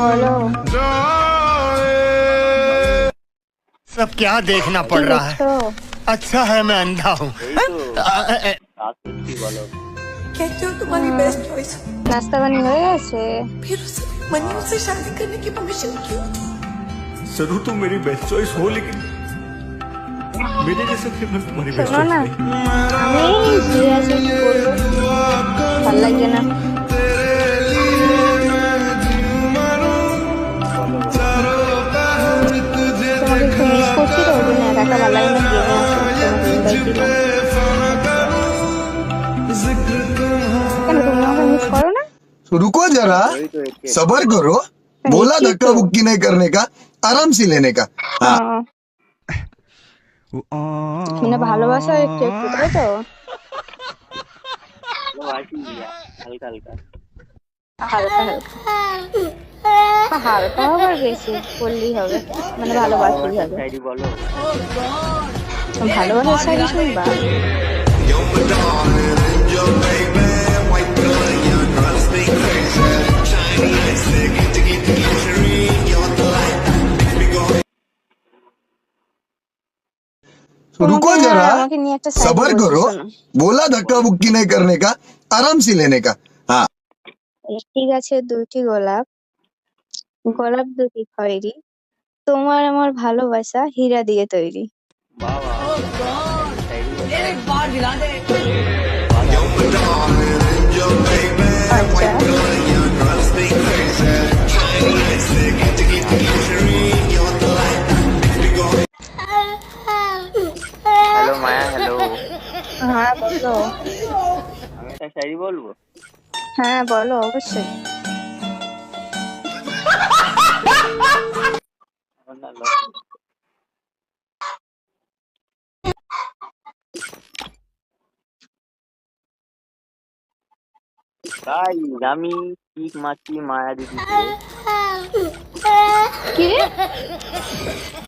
বলো। सब क्या देखना কি पड़ रहा है। দেখছো? अच्छा है मैं अंधा हूँ। कहते हो तुम्हारी बेस्ट चॉइस, নাস্তা পানি হয়ে गए? फिर उसने मनी से शादी करने की परमिशन क्यों दी? जरूर तुम मेरी बेस्ट चॉइस हो, लेकिन मेरे जैसे क्रिमिनल तुम्हारी बेस्ट শোনো चॉइस না, नहीं। আমি শুয়ে আছি, কি করবো, ভালো লাগছে না। তোমাকে একটু মিস করছি তো, ওই জন্য একা একা ভালো লাগে না, গেমে আসো, তোমাকে ইনভাইট দিলাম। কেন তুমি আমাকে মিস করো না? रुको जरा, सबर करो। बोला নিশ্চয়ই धक्का তো। बुक्की नहीं करने का, आराम से लेने का। हाँ। মানে ভালোবাসা একটু একটু, তাই তো? হালকা হালকা হালকা আবার বেশি বললেই হবে, মানে ভালোবাসলেই হবে। ভালোবাসার শাড়ি শুনবা? रुको जरा, আমাকে নিয়ে একটা শাড়ি सबर বলছি, करो। শোনো। बोला धक्का बुक्की नहीं करने का, आराम से लेने का। हाँ। একটি গাছে দুইটি গোলাপ, গোলাপ দুটি খয়েরি, তোমার আমার ভালোবাসা হীরা দিয়ে তৈরি। एक बार हिला दे। আচ্ছা, হ্যালো মায়া, হ্যালো। হ্যাঁ বলো। আমি একটা শাড়ি বলবো। হ্যাঁ বলো, অবশ্যই। আমার না লজ্জা। তাই আমি ঠিক মাছি মায়া দিদি। কি রে?